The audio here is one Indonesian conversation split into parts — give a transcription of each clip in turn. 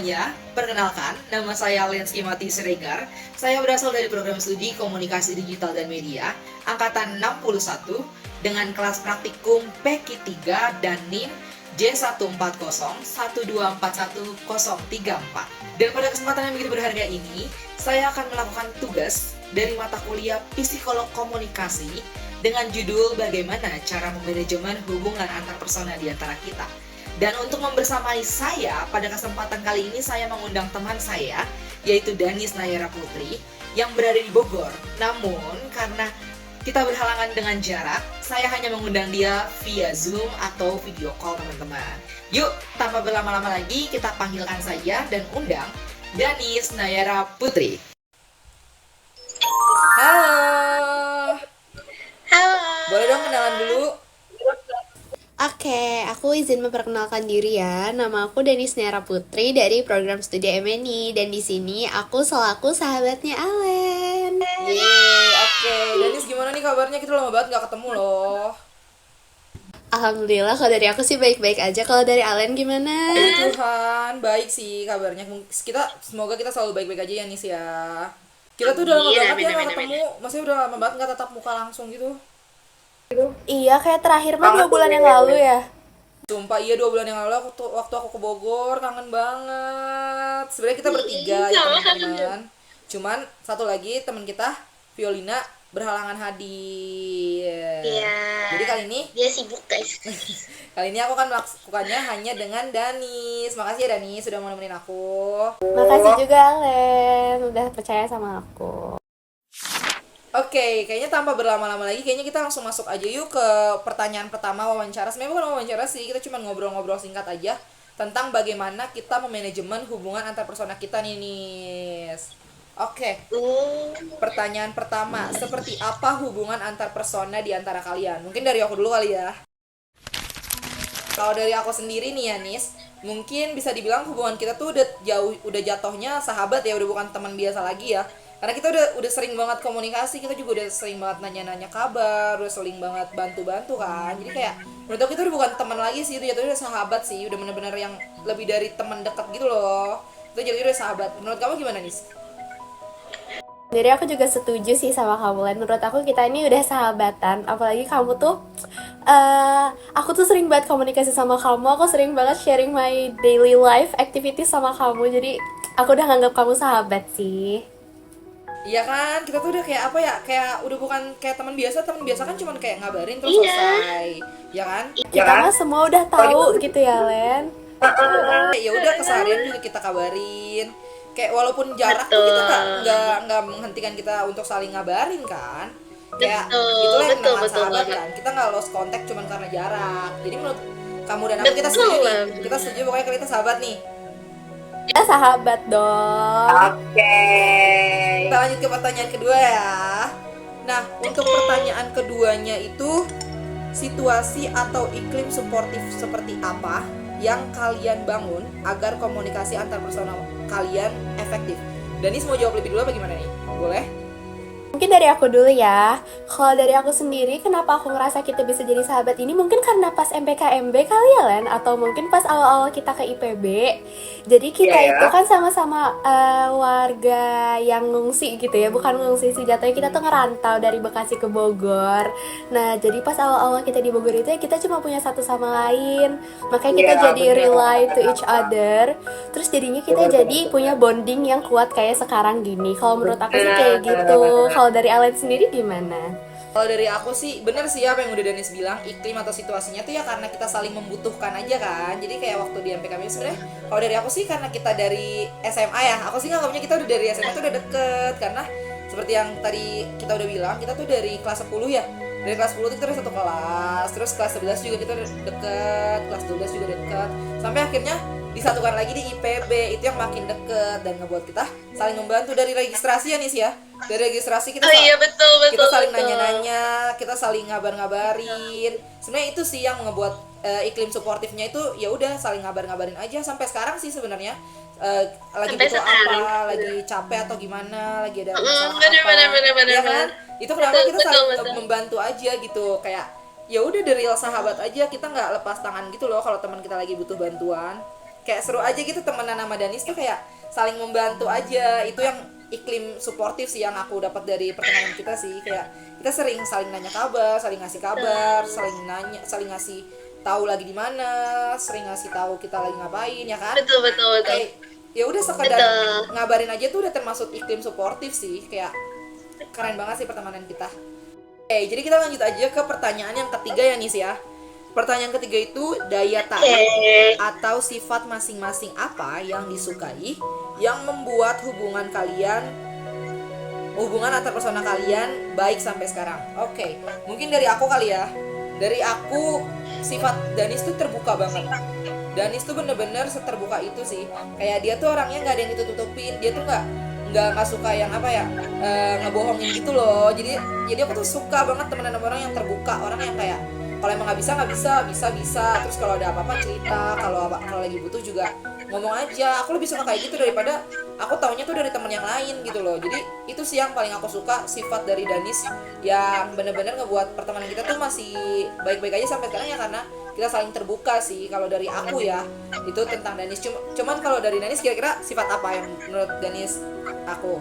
semuanya, perkenalkan, nama saya Lenski Mati Siregar. Saya berasal dari program studi Komunikasi Digital dan Media, Angkatan 61, dengan kelas praktikum PK 3 dan NIM J14012411034. Dan pada kesempatan yang begitu berharga ini, saya akan melakukan tugas dari mata kuliah Psikolog Komunikasi dengan judul Bagaimana Cara Memanajemen Hubungan Antar Persona di Antara Kita. Dan untuk membersamai saya, pada kesempatan kali ini saya mengundang teman saya, yaitu Danis Nayara Putri, yang berada di Bogor. Namun, karena kita berhalangan dengan jarak, saya hanya mengundang dia via Zoom atau video call, teman-teman. Yuk, tanpa berlama-lama lagi, kita panggilkan saja dan undang Danis Nayara Putri. Halo. Halo. Boleh dong kenalan dulu? Oke, aku izin memperkenalkan diri ya. Nama aku Danis Nera Putri dari program studi MNI dan di sini aku selaku sahabatnya Alen. Yeay, oke. Danis gimana nih kabarnya? Kita lama banget gak ketemu loh. Alhamdulillah, kalau dari aku sih baik-baik aja. Kalau dari Alen gimana? Puji Tuhan, baik sih kabarnya. Semoga kita selalu baik-baik aja ya Nis ya. Kita tuh udah lama banget ya gak ketemu. Maksudnya udah lama banget gak tatap muka langsung gitu. Iya, kayak terakhir mah 2 bulan yang lalu ya. Sumpah iya 2 bulan yang lalu waktu aku ke Bogor, kangen banget. Sebenarnya kita bertiga ya teman-teman. Cuman satu lagi teman kita, Violina, berhalangan hadir. Iya. Jadi kali ini Dia sibuk guys. kali ini aku akan melakukannya hanya dengan Danis. Makasih ya Danis sudah mau nemenin aku. Makasih juga Alen, udah percaya sama aku. Oke, kayaknya tanpa berlama-lama lagi, kayaknya kita langsung masuk aja yuk ke pertanyaan pertama wawancara. Sebenarnya bukan wawancara sih, kita cuma ngobrol-ngobrol singkat aja tentang bagaimana kita memanajemen hubungan antar persona kita nih, Nis. Oke, pertanyaan pertama, seperti apa hubungan antar persona di antara kalian? Mungkin dari aku dulu kali ya. Kalau dari aku sendiri nih ya, Nis, mungkin bisa dibilang hubungan kita tuh udah jatuhnya sahabat ya, udah bukan teman biasa lagi ya. Karena kita udah sering banget komunikasi, kita juga udah sering banget nanya-nanya kabar, udah sering banget bantu-bantu kan. Jadi kayak menurut aku kita udah bukan teman lagi sih, itu jatuhnya udah sahabat sih, udah bener-bener yang lebih dari teman dekat gitu loh. Itu jatuhnya udah sahabat. Menurut kamu gimana, Nis? Jadi aku juga setuju sih sama kamu Len. Menurut aku kita ini udah sahabatan. Apalagi kamu tuh aku tuh sering banget komunikasi sama kamu. Aku sering banget sharing my daily life activities sama kamu. Jadi aku udah nganggap kamu sahabat sih. Iya kan, kita tuh udah kayak apa ya, kayak udah bukan kayak teman biasa kan cuma kayak ngabarin terus selesai, ya kan? Kita mah semua udah tahu gitu ya Len. Ya udah keseharian juga kita kabarin. Kayak walaupun jarak tuh kita nggak menghentikan kita untuk saling ngabarin kan. Kayak itulah yang namanya sahabat kan. Kita nggak lost contact cuma karena jarak. Jadi menurut kamu dan aku kita setuju nih. Kita setuju pokoknya kalau kita sahabat nih. Kita sahabat dong. Kita lanjut ke pertanyaan kedua ya. Nah, untuk pertanyaan keduanya itu situasi atau iklim suportif seperti apa yang kalian bangun agar komunikasi antar personal kalian efektif? Danis mau jawab lebih dulu apa gimana nih? Boleh? Mungkin dari aku dulu ya. Kalau dari aku sendiri, kenapa aku ngerasa kita bisa jadi sahabat ini? Mungkin karena pas MPKMB kali ya, Len? Atau mungkin pas awal-awal kita ke IPB. Jadi kita itu kan sama-sama warga yang ngungsi gitu ya. Bukan ngungsi sih, jatuhnya kita tuh ngerantau dari Bekasi ke Bogor. Nah, jadi pas awal-awal kita di Bogor itu ya kita cuma punya satu sama lain. Makanya kita jadi rely to each other. Terus jadinya kita jadi punya bonding yang kuat kayak sekarang gini. Kalau menurut aku sih kayak gitu. Kalau dari Alen sendiri gimana? Kalau dari aku sih bener sih apa yang udah Danis bilang, iklim atau situasinya tuh ya karena kita saling membutuhkan aja kan. Jadi kayak waktu di MPKB sebenarnya kalau dari aku sih karena kita dari SMA ya, aku sih nganggapnya kita udah dari SMA tuh udah deket. Karena seperti yang tadi kita udah bilang, kita tuh dari kelas 10 ya. Dari kelas 10 tuh kita udah satu kelas, terus kelas 11 juga kita udah deket, kelas 12 juga deket. Sampai akhirnya disatukan lagi di IPB, itu yang makin deket dan ngebuat kita saling membantu dari registrasi ya Nis ya. Dari registrasi kita kita saling nanya-nanya, kita saling ngabar-ngabarin. Sebenarnya itu sih yang ngebuat iklim suportifnya itu ya udah saling ngabar-ngabarin aja sampai sekarang sih sebenarnya. Lagi Sampai butuh sekarang. apa, lagi capek atau gimana, lagi ada masalah Bener. ya kan? Itu kenapa kita saling Betul. membantu aja gitu, kayak ya udah dari real sahabat aja, kita nggak lepas tangan gitu loh kalau teman kita lagi butuh bantuan. kayak seru aja gitu temenan sama Danis tuh, kayak saling membantu aja. Itu yang iklim suportif sih yang aku dapat dari pertemanan kita sih. Kayak kita sering saling nanya kabar, saling ngasih kabar, saling ngasih tahu lagi di mana, sering ngasih tahu kita lagi ngapain, ya kan? Betul, betul, betul. Kayak ya udah sekedar Betul. ngabarin aja tuh udah termasuk iklim suportif sih. Kayak keren banget sih pertemanan kita. Oke, jadi kita lanjut aja ke pertanyaan yang ketiga ya Nis ya. Pertanyaan ketiga itu, daya tarik atau sifat masing-masing apa yang disukai yang membuat hubungan antar personal kalian baik sampai sekarang. Oke, mungkin dari aku kali ya. Dari aku, sifat Danis tuh terbuka banget. Danis tuh bener-bener seterbuka itu sih. Kayak dia tuh orangnya nggak ada yang ditutup-tutupin. Dia tuh nggak suka yang apa ya, ngebohongin gitu loh. Jadi aku tuh suka banget temenan sama orang yang terbuka, orang yang kayak kalau emang nggak bisa. Terus kalau ada apa-apa cerita, kalau lagi butuh juga ngomong aja. Aku lebih suka kayak gitu daripada aku taunya tuh dari temen yang lain gitu loh. Jadi itu sih yang paling aku suka, sifat dari Danis yang bener-bener ngebuat pertemanan kita tuh masih baik-baik aja sampai sekarang ya, karena kita saling terbuka sih. Kalau dari aku ya, itu tentang Danis. Cuman kalau dari Danis, kira-kira sifat apa yang menurut Danis aku?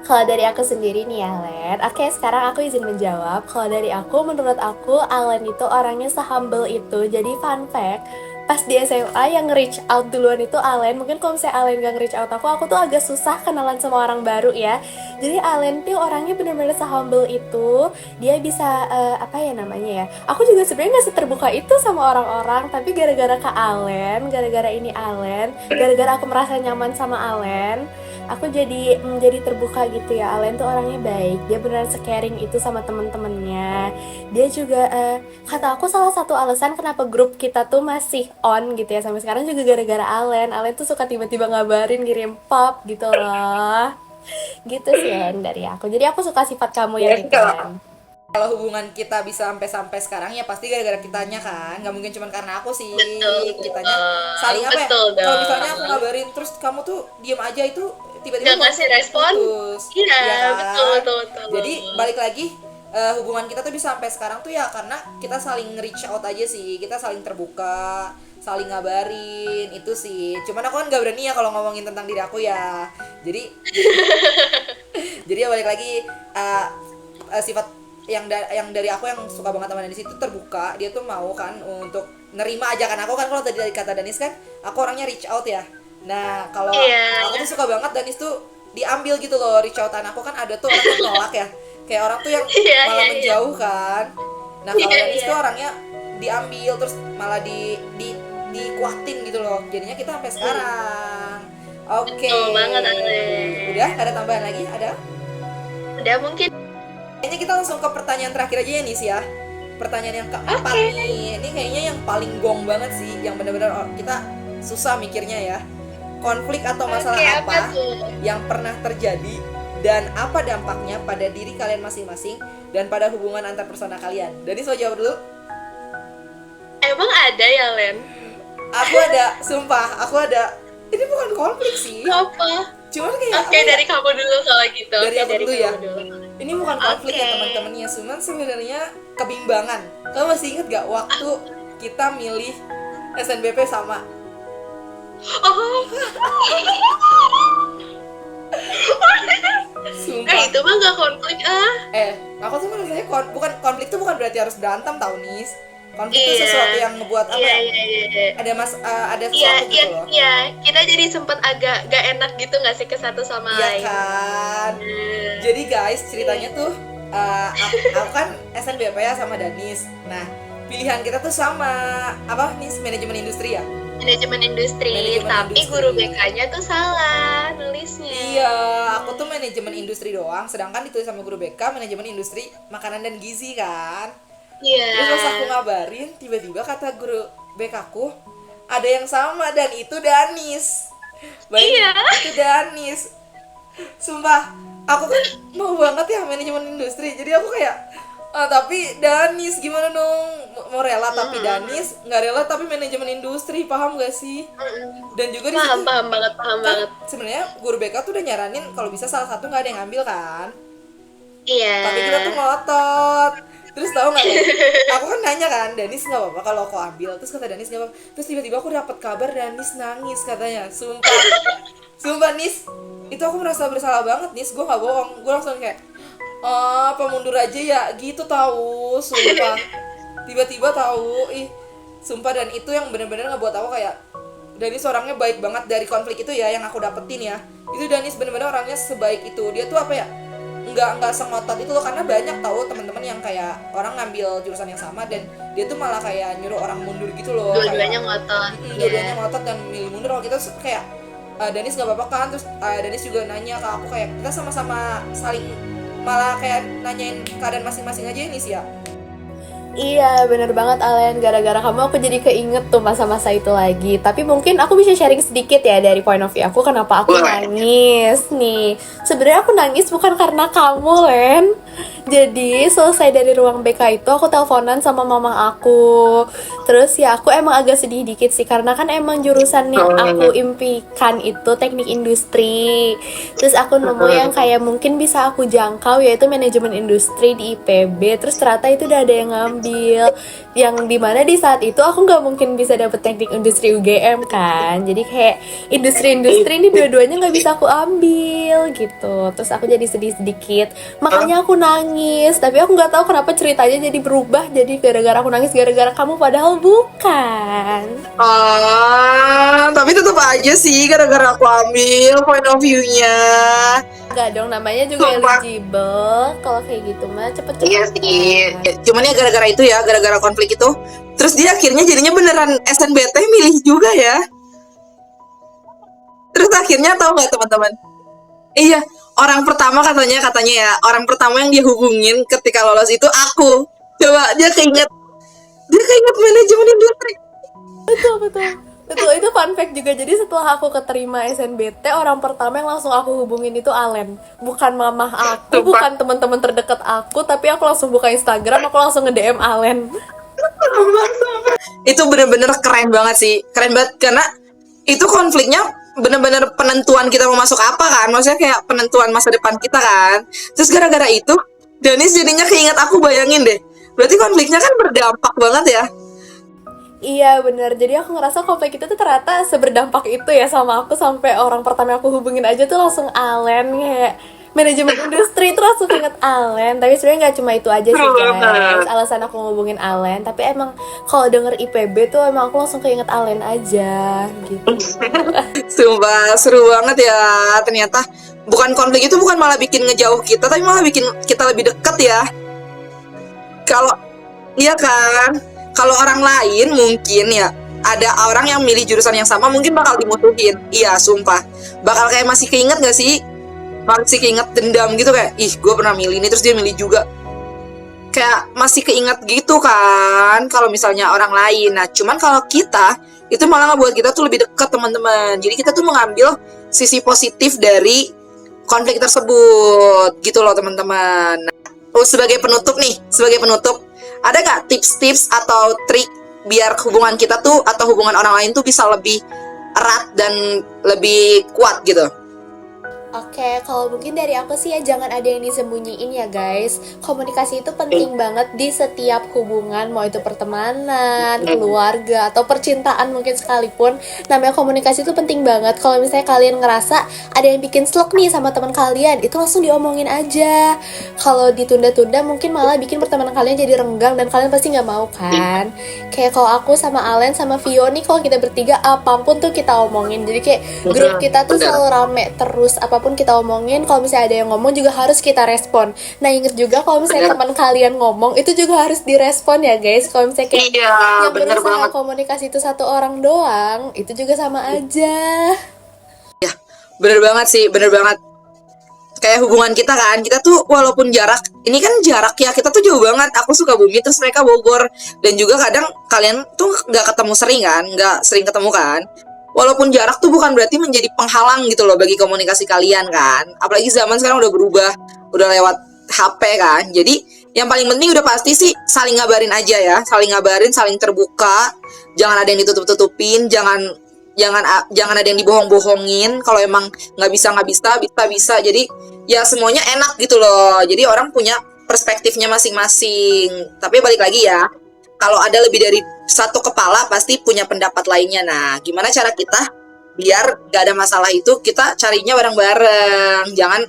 Kalau dari aku sendiri nih ya, Len. Oke, sekarang aku izin menjawab. Kalau dari aku, menurut aku, Alen itu orangnya se-humble itu. Jadi fun fact, pas di SMA yang reach out duluan itu Alen. Mungkin kalau misalnya Alen gak reach out aku tuh agak susah kenalan sama orang baru ya. Jadi Alen tuh orangnya bener-bener se-humble itu. Dia bisa, apa ya namanya ya. Aku juga sebenarnya gak seterbuka itu sama orang-orang. Tapi gara-gara ke Alen, gara-gara ini Alen, gara-gara aku merasa nyaman sama Alen, aku jadi terbuka gitu ya. Alen tuh orangnya baik, dia beneran se-caring itu sama temen-temennya. Dia juga kata aku salah satu alasan kenapa grup kita tuh masih on gitu ya sampai sekarang juga gara-gara Alen tuh suka tiba-tiba ngabarin, ngirim pop gitu loh. Gitu sih Len dari aku. Jadi aku suka sifat kamu yang itu Len. Kalau hubungan kita bisa sampai sekarang ya pasti gara-gara kitanya kan, nggak mungkin cuma karena aku sih. Betul. Kitanya saling apa ya, Betul kalau dong. misalnya aku ngabarin terus kamu tuh diem aja, itu tiba-tiba Nggak ngasih respon? putus. Iya, Ya kan? betul. Jadi balik lagi, hubungan kita tuh bisa sampai sekarang tuh ya karena kita saling reach out aja sih, kita saling terbuka, saling ngabarin itu sih. Cuman aku kan nggak berani ya kalau ngomongin tentang diri aku ya. Jadi jadi ya balik lagi, sifat yang dari aku yang suka banget sama Danis itu terbuka. Dia tuh mau kan untuk nerima aja kan. Aku kan kalau tadi kata Danis kan, aku orangnya reach out ya. Nah kalau aku tuh suka banget Danis tuh diambil gitu loh reach outan aku. Kan ada tuh orang yang nolak ya, kayak orang tuh yang malah menjauh kan. Nah kalau Danis tuh orangnya diambil terus malah dikuatin gitu loh. Jadinya kita sampai sekarang. Oke. Betul banget, Ale. Udah, ada tambahan lagi? Ada? Udah mungkin. Kayaknya kita langsung ke pertanyaan terakhir aja ya Nis ya. Pertanyaan yang keempat nih. Ini kayaknya yang paling gong banget sih, yang benar-benar kita susah mikirnya ya. Konflik atau masalah apa yang pernah terjadi dan apa dampaknya pada diri kalian masing-masing dan pada hubungan antar personal kalian? Dani so jawab dulu. Emang ada ya, Len? Aku ada, sumpah, aku ada. Ini bukan konflik sih. Apa? Cuman kayak Oke, dari kamu dulu kalau gitu. Dari aku dulu ya. Dulu. Ini bukan konflik ya teman-temannya, cuman sebenarnya kebimbangan. Kamu masih inget gak waktu kita milih SNBP sama? Oh. Sumpah. Itu mah gak konflik Aku tuh rasanya bukan konflik tuh bukan berarti harus berantem tau Nis. Konflik itu sesuatu yang ngebuat apa ya? Ada sesuatu gitu loh. Iya, kita jadi sempet agak gak enak gitu gak sih ke satu sama lain. Iya kan. Jadi guys, ceritanya tuh aku kan SNBP ya sama Danis. Nah, pilihan kita tuh sama apa Nis, manajemen industri ya? Manajemen tapi industri. Guru BK-nya tuh salah nulisnya. Iya, aku tuh manajemen industri doang, sedangkan ditulis sama guru BK manajemen industri makanan dan gizi kan. Iya. Terus pas aku ngabarin, tiba-tiba kata guru BK aku ada yang sama dan itu Danis. Iya. Itu Danis. Sumpah, aku kan mau banget ya manajemen industri. Jadi aku kayak tapi Danis gimana dong? Mau rela tapi Danis, nggak rela tapi manajemen industri, paham gak sih? Dan juga di situ paham banget. Sebenarnya guru BK tuh udah nyaranin kalau bisa salah satu nggak ada yang ngambil kan? Iya. Tapi kita tuh ngotot. Terus tahu nggak, aku kan nanya kan, Danis nggak apa-apa kalau aku ambil. Terus kata Danis nggak apa-apa. Terus tiba-tiba aku dapat kabar Danis nangis katanya. Sumpah Nis, itu aku merasa bersalah banget Nis. Gue nggak bohong, gue langsung kayak, apa mundur aja ya gitu tahu. Sumpah, tiba-tiba tahu, sumpah. Dan itu yang benar-benar ngebuat aku kayak, Danis orangnya baik banget dari konflik itu ya, yang aku dapetin ya. Itu Danis benar-benar orangnya sebaik itu. Dia tuh apa ya, nggak sengotot itu loh, karena banyak tahu teman-teman yang kayak orang ngambil jurusan yang sama dan dia tuh malah kayak nyuruh orang mundur gitu loh. Dua-duanya ngotot. Dua-duanya ngotot dan milih mundur. Kalau kita kayak Danis nggak apa-apa kan, terus Danis juga nanya ke aku kayak kita sama-sama saling malah kayak nanyain keadaan masing-masing aja ini sih ya. Iya, bener banget Alen. Gara-gara kamu aku jadi keinget tuh masa-masa itu lagi. Tapi mungkin aku bisa sharing sedikit ya dari point of view aku kenapa aku nangis nih. Sebenarnya aku nangis bukan karena kamu, Len. Jadi selesai dari ruang BK itu aku teleponan sama mama aku. Terus ya aku emang agak sedih dikit sih karena kan emang jurusan yang aku impikan itu teknik industri. Terus aku nemu yang kayak mungkin bisa aku jangkau yaitu manajemen industri di IPB. Terus ternyata itu udah ada yang ngambil, yang dimana di saat itu aku nggak mungkin bisa dapet teknik industri UGM kan. Jadi kayak industri ini dua-duanya nggak bisa aku ambil gitu. Terus aku jadi sedih sedikit, makanya aku nangis. Tapi aku nggak tahu kenapa ceritanya jadi berubah, jadi gara-gara aku nangis gara-gara kamu, padahal bukan. Tapi tetap aja sih gara-gara aku ambil point of view-nya. Enggak dong, namanya juga eligible. Kalau kayak gitu mah cepet-cepet. Iya sih. Cuman ya gara-gara itu ya, gara-gara konflik itu. Terus dia akhirnya jadinya beneran SNBT milih juga ya. Terus akhirnya tahu nggak teman-teman? Iya, orang pertama katanya ya, orang pertama yang dia hubungin ketika lolos itu aku. Coba dia keinget manajemen industri. Betul, itu fun fact juga. Jadi setelah aku keterima SNBT, orang pertama yang langsung aku hubungin itu Alen. Bukan mama aku, bukan teman-teman terdekat aku, tapi aku langsung buka Instagram, aku langsung nge-DM Alen. Itu bener-bener keren banget sih. Keren banget karena itu konfliknya bener-bener penentuan kita mau masuk apa kan. Maksudnya kayak penentuan masa depan kita kan. Terus gara-gara itu Danis jadinya keinget aku, bayangin deh. Berarti konfliknya kan berdampak banget ya. Iya bener, jadi aku ngerasa konflik itu tuh ternyata seberdampak itu ya sama aku. Sampai orang pertama yang aku hubungin aja tuh langsung Alen, kayak manajemen industri itu langsung inget Alen. Tapi sebenarnya nggak cuma itu aja sih guys alasan aku ngehubungin Alen. Tapi emang kalau denger IPB tuh emang aku langsung keinget Alen aja gitu. Sumpah seru banget ya. Ternyata bukan konflik itu bukan malah bikin ngejauh kita, tapi malah bikin kita lebih dekat ya. Kalau iya kan, kalau orang lain mungkin ya ada orang yang milih jurusan yang sama mungkin bakal dimusuhin. Iya sumpah, bakal kayak masih keinget gak sih, masih keinget dendam gitu, kayak ih gue pernah milih ini terus dia milih juga, kayak masih keinget gitu kan kalau misalnya orang lain. Nah cuman kalau kita itu malah ngebuat kita tuh lebih dekat teman-teman. Jadi kita tuh mengambil sisi positif dari konflik tersebut gitu loh teman-teman. Sebagai penutup, ada nggak tips-tips atau trik biar hubungan kita tuh atau hubungan orang lain tuh bisa lebih erat dan lebih kuat gitu? Oke, kalau mungkin dari aku sih ya jangan ada yang disembunyiin ya guys. Komunikasi itu penting banget di setiap hubungan, mau itu pertemanan, keluarga, atau percintaan mungkin sekalipun. Namanya komunikasi itu penting banget. Kalau misalnya kalian ngerasa ada yang bikin slek nih sama teman kalian, itu langsung diomongin aja. Kalau ditunda-tunda mungkin malah bikin pertemanan kalian jadi renggang dan kalian pasti nggak mau kan. Kayak kalau aku sama Alen sama Vio nih, kalau kita bertiga apapun tuh kita omongin. Jadi kayak grup kita tuh selalu rame terus, apapun kita omongin, kalau misalnya ada yang ngomong juga harus kita respon. Nah inget juga kalau misalnya teman kalian ngomong itu juga harus direspon ya guys. Kalau misalnya kayak yang berusaha komunikasi itu satu orang doang, itu juga sama aja. Ya bener banget sih, bener banget. Kayak hubungan kita kan, kita tuh walaupun jarak, ini kan jarak ya, kita tuh jauh banget. Aku Sukabumi terus mereka Bogor, dan juga kadang kalian tuh nggak ketemu sering kan, nggak sering ketemu kan. Walaupun jarak tuh bukan berarti menjadi penghalang gitu loh bagi komunikasi kalian kan. Apalagi zaman sekarang udah berubah, udah lewat HP kan. Jadi yang paling penting udah pasti sih saling ngabarin aja ya, saling ngabarin, saling terbuka. Jangan ada yang ditutup-tutupin, jangan ada yang dibohong-bohongin. Kalau emang nggak bisa. Jadi ya semuanya enak gitu loh. Jadi orang punya perspektifnya masing-masing. Tapi balik lagi ya, kalau ada lebih dari satu kepala pasti punya pendapat lainnya. Nah, gimana cara kita biar gak ada masalah itu, kita carinya bareng-bareng, jangan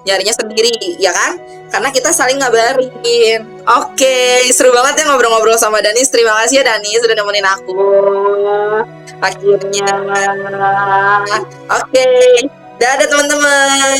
nyarinya sendiri, ya kan? Karena kita saling ngabarin. Oke, seru banget ya ngobrol-ngobrol sama Danis. Terima kasih ya Danis sudah nemenin aku. Akhirnya. Oke, dadah teman-teman.